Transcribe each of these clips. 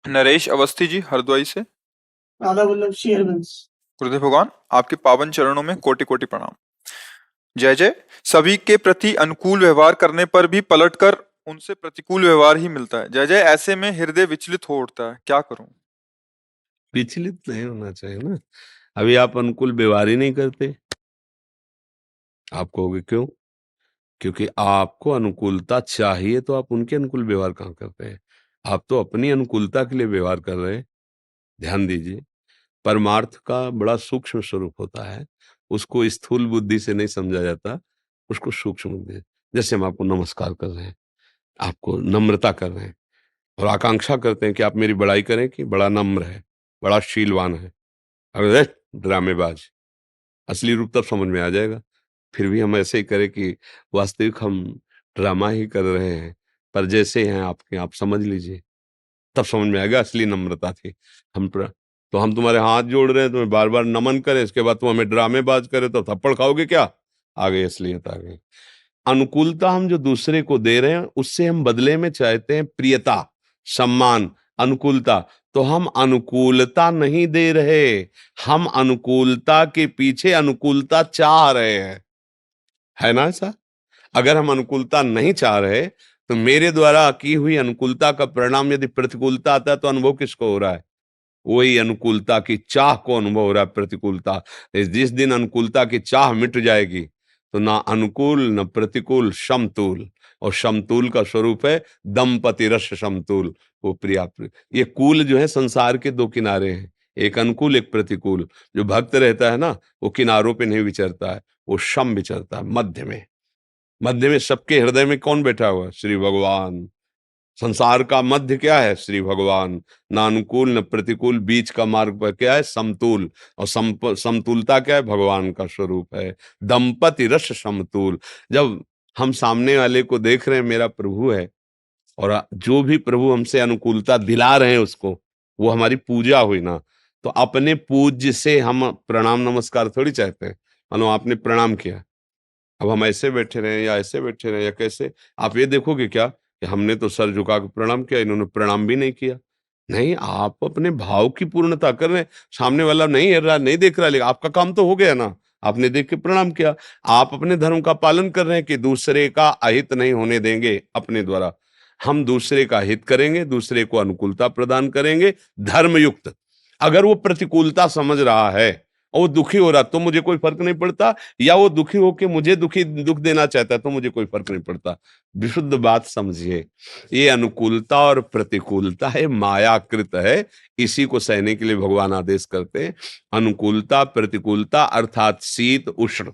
नरेश अवस्थी जी हरद्वाई से। आधा मतलब शेयरबिल्स। गुरुदेव भगवान, आपके पावन चरणों में कोटि कोटि प्रणाम। जय जय। सभी के प्रति अनुकूल व्यवहार करने पर भी पलटकर उनसे प्रतिकूल व्यवहार ही मिलता है। जय जय। ऐसे में हृदय विचलित हो उठता है, क्या करूं? विचलित नहीं होना चाहिए ना। अभी आप अनुकूल व्यवहार ही नहीं करते। आप कहोगे क्यों? क्योंकि आपको अनुकूलता चाहिए तो आप उनके अनुकूल व्यवहार कहाँ करते हैं। आप तो अपनी अनुकूलता के लिए व्यवहार कर रहे हैं। ध्यान दीजिए, परमार्थ का बड़ा सूक्ष्म स्वरूप होता है। उसको स्थूल बुद्धि से नहीं समझा जाता, उसको सूक्ष्म बुद्धि। जैसे हम आपको नमस्कार कर रहे हैं, आपको नम्रता कर रहे हैं और आकांक्षा करते हैं कि आप मेरी बड़ाई करें कि बड़ा नम्र है, बड़ा शीलवान है। अरे ड्रामेबाज, असली रूप तब समझ में आ जाएगा। फिर भी हम ऐसे ही करें कि वास्तविक हम ड्रामा ही कर रहे हैं, पर जैसे हैं आपके, आप समझ लीजिए, तब समझ में आएगा असली नम्रता थी। तो हम तुम्हारे हाथ जोड़ रहे हैं, तुम्हें बार बार नमन करें, इसके बाद तुम हमें ड्रामेबाज करे तो थप्पड़ खाओगे क्या? आ गई असलियत, आ गई। अनुकूलता हम जो दूसरे को दे रहे हैं, उससे हम बदले में चाहते हैं प्रियता, सम्मान, अनुकूलता। तो हम अनुकूलता नहीं दे रहे, हम अनुकूलता के पीछे अनुकूलता चाह रहे हैं। है ना ऐसा? अगर हम अनुकूलता नहीं चाह रहे तो मेरे द्वारा की हुई अनुकूलता का परिणाम यदि प्रतिकूलता आता है तो अनुभव किसको हो रहा है? वही अनुकूलता की चाह को अनुभव हो रहा है, प्रतिकूलता। जिस दिन अनुकूलता की चाह मिट जाएगी तो ना अनुकूल न प्रतिकूल, समतूल। और समतूल का स्वरूप है दंपति रस समतूल। वो प्रिया ये कूल जो है संसार के दो किनारे हैं, एक अनुकूल एक प्रतिकूल। जो भक्त रहता है ना, वो किनारों पे नहीं विचरता है, वो सम विचरता है, मध्य में। मध्य में सबके हृदय में कौन बैठा हुआ है? श्री भगवान। संसार का मध्य क्या है? श्री भगवान। ना अनुकूल न प्रतिकूल, बीच का मार्ग पर क्या है? समतूल। और समतूलता क्या है? भगवान का स्वरूप है, दंपति रस समतूल। जब हम सामने वाले को देख रहे हैं मेरा प्रभु है, और जो भी प्रभु हमसे अनुकूलता दिला रहे हैं उसको, वो हमारी पूजा हुई ना। तो अपने पूज्य से हम प्रणाम नमस्कार थोड़ी चाहते हैं। मानो आपने प्रणाम किया, अब हम ऐसे बैठे रहे या ऐसे बैठे रहे या कैसे, आप ये देखोगे क्या कि हमने तो सर झुका के प्रणाम किया, इन्होंने प्रणाम भी नहीं किया? नहीं, आप अपने भाव की पूर्णता कर रहे हैं। सामने वाला नहीं हिल रहा, नहीं देख रहा, लेकिन आपका काम तो हो गया ना, आपने देख के प्रणाम किया। आप अपने धर्म का पालन कर रहे हैं कि दूसरे का अहित नहीं होने देंगे अपने द्वारा। हम दूसरे का हित करेंगे, दूसरे को अनुकूलता प्रदान करेंगे धर्मयुक्त। अगर वो प्रतिकूलता समझ रहा है और वो दुखी हो रहा तो मुझे कोई फर्क नहीं पड़ता, या वो दुखी होकर मुझे दुख देना चाहता है तो मुझे कोई फर्क नहीं पड़ता। विशुद्ध बात समझिए, ये अनुकूलता और प्रतिकूलता है, मायाकृत है। इसी को सहने के लिए भगवान आदेश करते हैं। अनुकूलता प्रतिकूलता अर्थात शीत उष्ण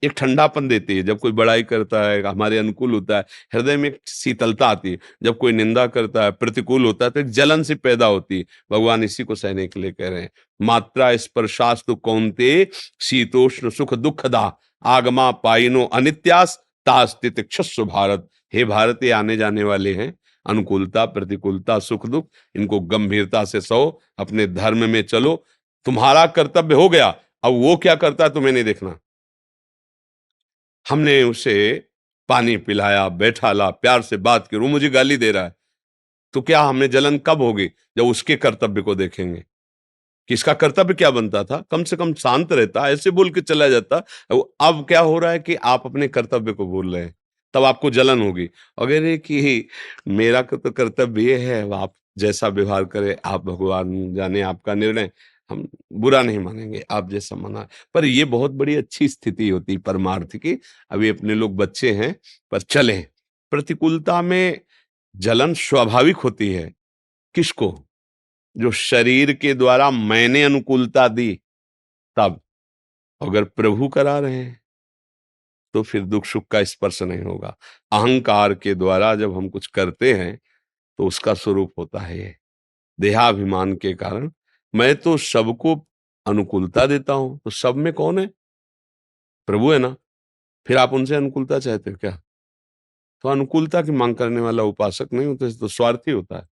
एक ठंडापन देती है। जब कोई बड़ाई करता है हमारे अनुकूल होता है, हृदय में एक शीतलता आती है। जब कोई निंदा करता है प्रतिकूल होता है तो एक जलन सी पैदा होती है। भगवान इसी को सहने के लिए कह रहे हैं। मात्रा स्पर्शास्तु कौन्ते शीतोष्ण सुख दुखदा आगमा पाइनो अनित्यास तास्तित क्षस्व भारत। हे भारत, ये आने जाने वाले हैं। अनुकूलता प्रतिकूलता सुख दुख, इनको गंभीरता से सहो, अपने धर्म में चलो। तुम्हारा कर्तव्य हो गया, अब वो क्या करता है तुम्हें नहीं देखना। हमने उसे पानी पिलाया, बैठा ला, प्यार से बात की, वो मुझे गाली दे रहा है, तो क्या हमें जलन कब होगी? जब उसके कर्तव्य को देखेंगे कि इसका कर्तव्य क्या बनता था। कम से कम शांत रहता, ऐसे बोल के चला जाता। अब क्या हो रहा है कि आप अपने कर्तव्य को भूल रहे हैं, तब आपको जलन होगी। अगर ये कि मेरा तो कर्तव्य ये है, अब आप जैसा व्यवहार करें, आप भगवान जाने, आपका निर्णय, हम बुरा नहीं मानेंगे, आप जैसा माना। पर ये बहुत बड़ी अच्छी स्थिति होती है परमार्थ की। अभी अपने लोग बच्चे हैं, पर चले। प्रतिकूलता में जलन स्वाभाविक होती है। किसको? जो शरीर के द्वारा मैंने अनुकूलता दी, तब। अगर प्रभु करा रहे हैं तो फिर दुख सुख का स्पर्श नहीं होगा। अहंकार के द्वारा जब हम कुछ करते हैं तो उसका स्वरूप होता है ये देहाभिमान के कारण। मैं तो सबको अनुकूलता देता हूं, तो सब में कौन है? प्रभु है ना। फिर आप उनसे अनुकूलता चाहते हो क्या? तो अनुकूलता की मांग करने वाला उपासक नहीं होता, तो स्वार्थी होता है।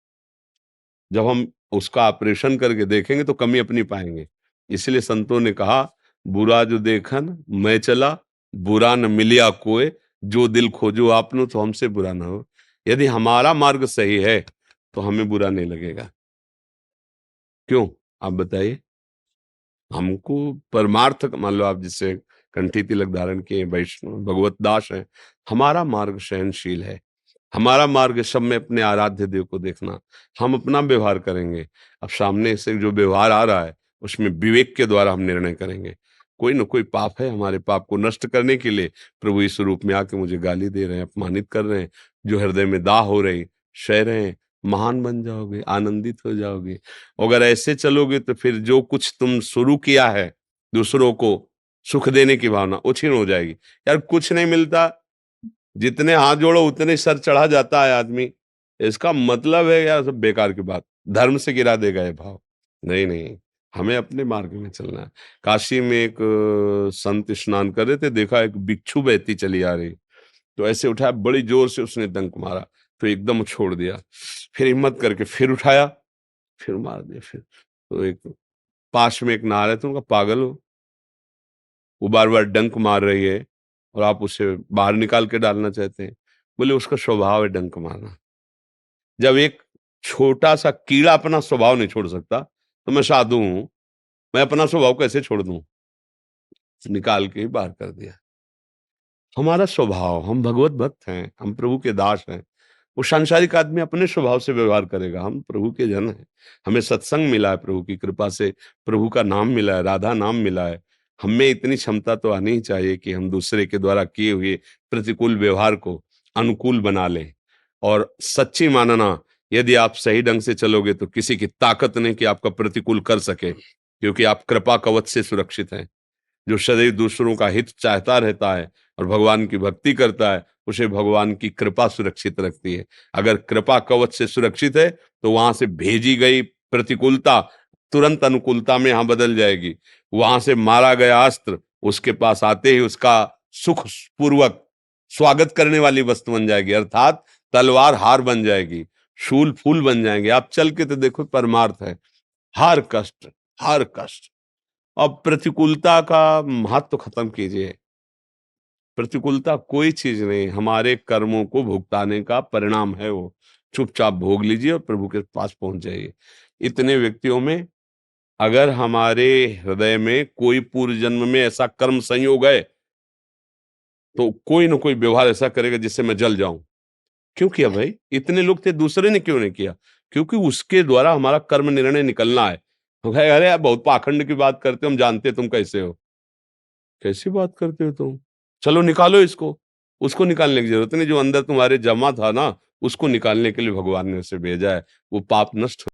जब हम उसका ऑपरेशन करके देखेंगे तो कमी अपनी पाएंगे। इसलिए संतों ने कहा, बुरा जो देखन मैं चला, बुरा न मिलिया कोय, जो दिल खोजो आपनो तो हमसे बुरा ना हो। यदि हमारा मार्ग सही है तो हमें बुरा नहीं लगेगा। क्यों? आप बताइए। हमको परमार्थ, मान लो आप जिससे कंठी तिलक धारण किए वैष्णव भगवत दास हैं, हमारा मार्ग सहनशील है, हमारा मार्ग सब में अपने आराध्य देव को देखना, हम अपना व्यवहार करेंगे। अब सामने से जो व्यवहार आ रहा है उसमें विवेक के द्वारा हम निर्णय करेंगे। कोई न कोई पाप है, हमारे पाप को नष्ट करने के लिए प्रभु इस रूप में आके मुझे गाली दे रहे हैं, अपमानित कर रहे हैं, जो हृदय में दाह हो रही, सह रहे हैं। महान बन जाओगे, आनंदित हो जाओगे। अगर ऐसे चलोगे तो फिर जो कुछ तुम शुरू किया है दूसरों को सुख देने की भावना, वो क्षीण हो जाएगी। यार कुछ नहीं मिलता, जितने हाथ जोड़ो उतने सर चढ़ा जाता है आदमी। इसका मतलब है यार सब बेकार की बात, धर्म से गिरा देगा ये भाव। नहीं नहीं, हमें अपने मार्ग में चलना है। काशी में एक संत स्नान कर रहे थे, देखा एक बिच्छू बहती चली आ रही, तो ऐसे उठाया, बड़ी जोर से उसने डंक मारा, तो एकदम छोड़ दिया। फिर हिम्मत करके फिर उठाया, फिर मार दिया। फिर तो एक पास में एक नहा रहे थे, उनका पागल हो, वो बार बार डंक मार रही है और आप उसे बाहर निकाल के डालना चाहते हैं। बोले उसका स्वभाव है डंक मारना। जब एक छोटा सा कीड़ा अपना स्वभाव नहीं छोड़ सकता, तो मैं साधु हूं, मैं अपना स्वभाव कैसे छोड़ दूं? निकाल के ही बाहर कर दिया। हमारा स्वभाव, हम भगवत भक्त हैं, हम प्रभु के दास हैं। वो सांसारिक आदमी अपने स्वभाव से व्यवहार करेगा, हम प्रभु के जन हैं। हमें सत्संग मिला है प्रभु की कृपा से, प्रभु का नाम मिला है, राधा नाम मिला है। हमें इतनी क्षमता तो आनी ही चाहिए कि हम दूसरे के द्वारा किए हुए प्रतिकूल व्यवहार को अनुकूल बना लें। और सच्ची मानना, यदि आप सही ढंग से चलोगे तो किसी की ताकत नहीं कि आपका प्रतिकूल कर सके, क्योंकि आप कृपा कवच से सुरक्षित हैं। जो सदैव दूसरों का हित चाहता रहता है और भगवान की भक्ति करता है, उसे भगवान की कृपा सुरक्षित रखती है। अगर कृपा कवच से सुरक्षित है तो वहां से भेजी गई प्रतिकूलता तुरंत अनुकूलता में यहां बदल जाएगी। वहां से मारा गया अस्त्र उसके पास आते ही उसका सुख पूर्वक स्वागत करने वाली वस्तु बन जाएगी, अर्थात तलवार हार बन जाएगी, शूल फूल बन जाएंगे। आप चल के तो देखो, परमार्थ है। हर कष्ट, हर कष्ट। अब प्रतिकूलता का महत्व खत्म कीजिए। प्रतिकूलता कोई चीज नहीं, हमारे कर्मों को भुगताने का परिणाम है वो। चुपचाप भोग लीजिए और प्रभु के पास पहुंच जाइए। इतने व्यक्तियों में अगर हमारे हृदय में कोई पूर्व जन्म में ऐसा कर्म संयोग है, तो कोई ना कोई व्यवहार ऐसा करेगा जिससे मैं जल जाऊं। क्यों किया भाई? इतने लोग थे, दूसरे ने क्यों नहीं किया? क्योंकि उसके द्वारा हमारा कर्म निर्णय निकलना है। तो कहे, अरे यार बहुत पाखंड की बात करते हो, हम जानते हैं तुम कैसे हो। कैसी बात करते हो तुम? चलो निकालो इसको। उसको निकालने की जरूरत नहीं, जो अंदर तुम्हारे जमा था ना, उसको निकालने के लिए भगवान ने उसे भेजा है। वो पाप नष्ट